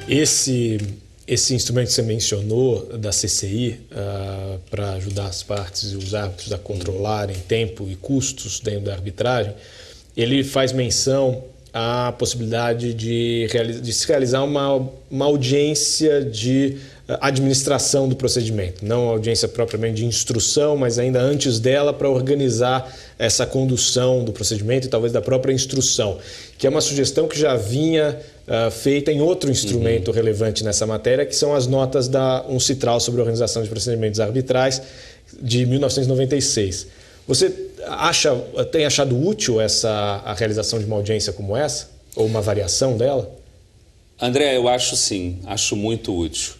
Esse instrumento que você mencionou da CCI para ajudar as partes e os árbitros a controlarem tempo e custos dentro da arbitragem, ele faz menção à possibilidade de se realizar uma audiência de administração do procedimento, não audiência propriamente de instrução, mas ainda antes dela para organizar essa condução do procedimento e talvez da própria instrução, que é uma sugestão que já vinha feita em outro instrumento relevante nessa matéria, que são as notas da UNCITRAL sobre a Organização de Procedimentos Arbitrais de 1996. Você tem achado útil a realização de uma audiência como essa? Ou uma variação dela? André, eu acho sim, acho muito útil.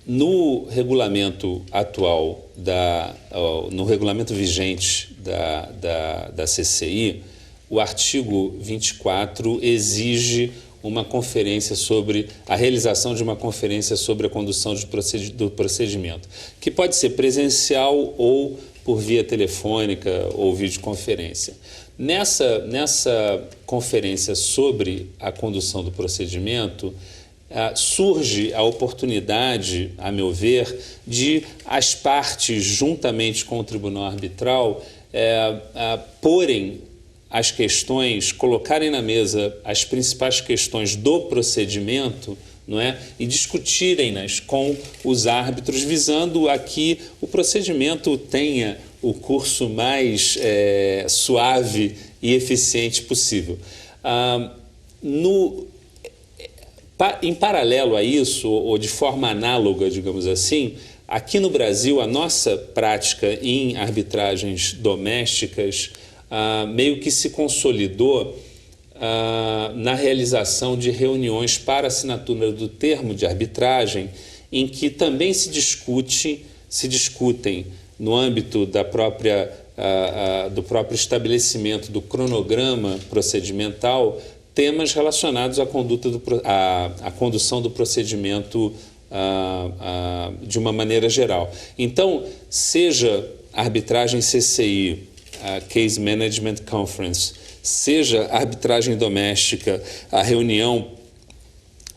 No regulamento atual, no regulamento vigente da CCI, o artigo 24 exige uma conferência a realização de uma conferência sobre a condução do procedimento, que pode ser presencial ou por via telefônica ou videoconferência. Nessa conferência sobre a condução do procedimento, surge a oportunidade, a meu ver, de as partes, juntamente com o Tribunal Arbitral, porem as questões, colocarem na mesa as principais questões do procedimento, não é? E discutirem-nas com os árbitros, visando a que o procedimento tenha o curso mais suave e eficiente possível. Em paralelo a isso, ou de forma análoga, digamos assim, aqui no Brasil, a nossa prática em arbitragens domésticas meio que se consolidou na realização de reuniões para assinatura do termo de arbitragem, em que também se discutem no âmbito do próprio estabelecimento do cronograma procedimental temas relacionados à condução do procedimento de uma maneira geral. Então, seja a arbitragem CCI, a Case Management Conference, seja a arbitragem doméstica, a reunião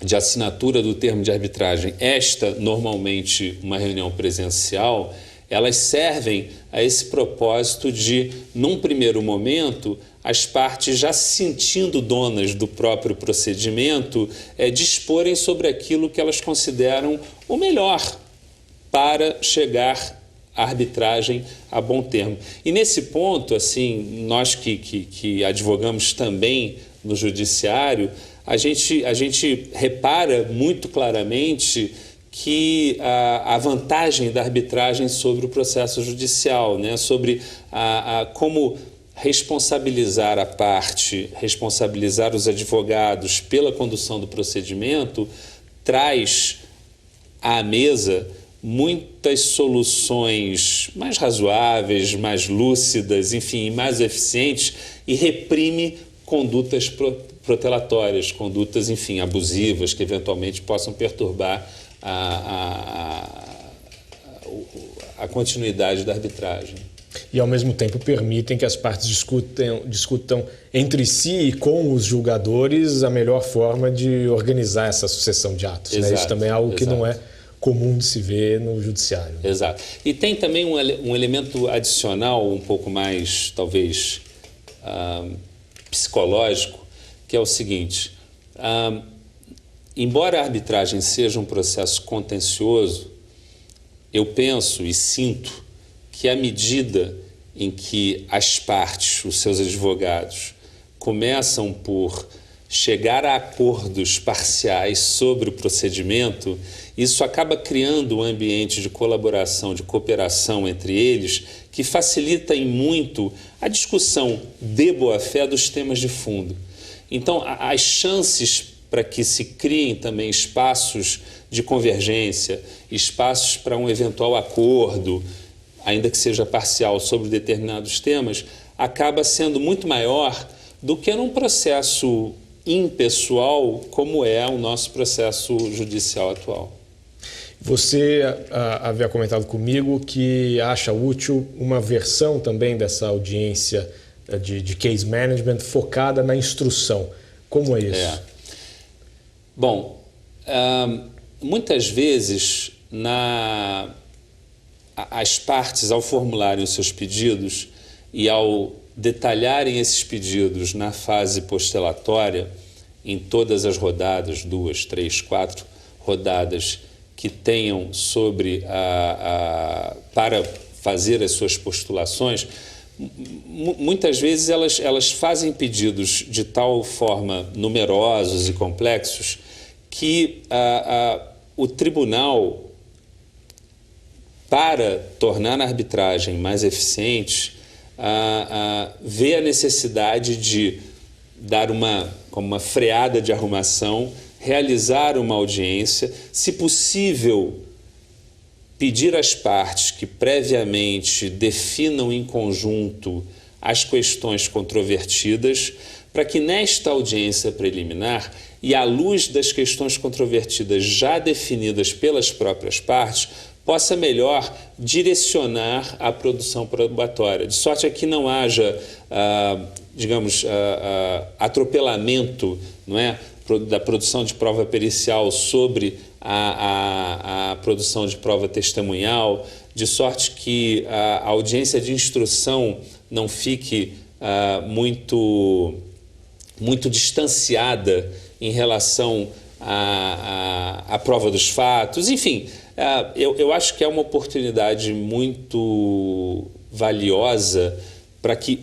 de assinatura do termo de arbitragem, esta normalmente uma reunião presencial, elas servem a esse propósito de, num primeiro momento, as partes já se sentindo donas do próprio procedimento, disporem sobre aquilo que elas consideram o melhor para chegar à arbitragem a bom termo. E nesse ponto, assim, nós que advogamos também no judiciário, a gente repara muito claramente que a vantagem da arbitragem sobre o processo judicial, né? Sobre como responsabilizar a parte, responsabilizar os advogados pela condução do procedimento, traz à mesa muitas soluções mais razoáveis, mais lúcidas, enfim, mais eficientes, e reprime condutas protelatórias, condutas, enfim, abusivas, que eventualmente possam perturbar a continuidade da arbitragem. E, ao mesmo tempo, permitem que as partes discutam entre si e com os julgadores a melhor forma de organizar essa sucessão de atos. Exato, né? Isso também é algo que exato. Não é comum de se ver no judiciário. Né? Exato. E tem também um elemento adicional, um pouco mais, talvez, psicológico, que é o seguinte: embora a arbitragem seja um processo contencioso, eu penso e sinto que à medida em que as partes, os seus advogados, começam por chegar a acordos parciais sobre o procedimento, isso acaba criando um ambiente de colaboração, de cooperação entre eles, que facilita em muito a discussão de boa-fé dos temas de fundo. Então, as chances para que se criem também espaços de convergência, espaços para um eventual acordo, ainda que seja parcial, sobre determinados temas, acaba sendo muito maior do que num processo impessoal como é o nosso processo judicial atual. Você havia comentado comigo que acha útil uma versão também dessa audiência de case management focada na instrução. Como é isso? Bom, muitas vezes as partes, ao formularem os seus pedidos e ao detalharem esses pedidos na fase postelatória, em todas as rodadas, 2, 3, 4 rodadas que tenham para fazer as suas postulações, muitas vezes elas fazem pedidos de tal forma numerosos e complexos que o tribunal, para tornar a arbitragem mais eficiente, vê a necessidade de dar como uma freada de arrumação, realizar uma audiência, se possível, pedir às partes que previamente definam em conjunto as questões controvertidas, para que nesta audiência preliminar, e à luz das questões controvertidas já definidas pelas próprias partes, possa melhor direcionar a produção probatória, de sorte a que não haja, atropelamento, não é, da produção de prova pericial sobre a produção de prova testemunhal, de sorte que a audiência de instrução não fique muito distanciada em relação à prova dos fatos. Enfim, eu acho que é uma oportunidade muito valiosa para que,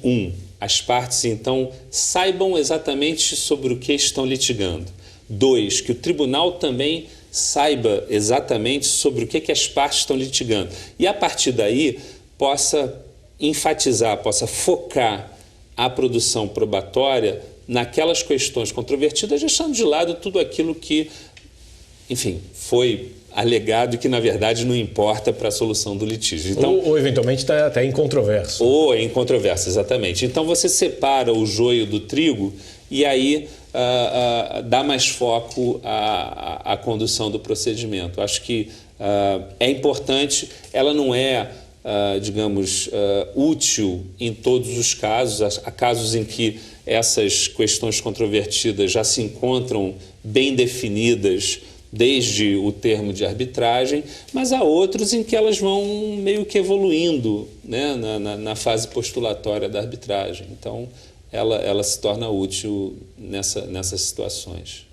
as partes, então, saibam exatamente sobre o que estão litigando. 2, que o tribunal também saiba exatamente sobre o que as partes estão litigando. E, a partir daí, possa enfatizar, possa focar a produção probatória naquelas questões controvertidas, deixando de lado tudo aquilo que, enfim, foi alegado e que, na verdade, não importa para a solução do litígio. Então, ou eventualmente está até em controvérsia. Ou em controvérsia, exatamente. Então, você separa o joio do trigo e aí dá mais foco à condução do procedimento. Acho que é importante, ela não é, útil em todos os casos. Há casos em que essas questões controvertidas já se encontram bem definidas desde o termo de arbitragem, mas há outros em que elas vão meio que evoluindo, né, na fase postulatória da arbitragem. Então, ela se torna útil nessas situações.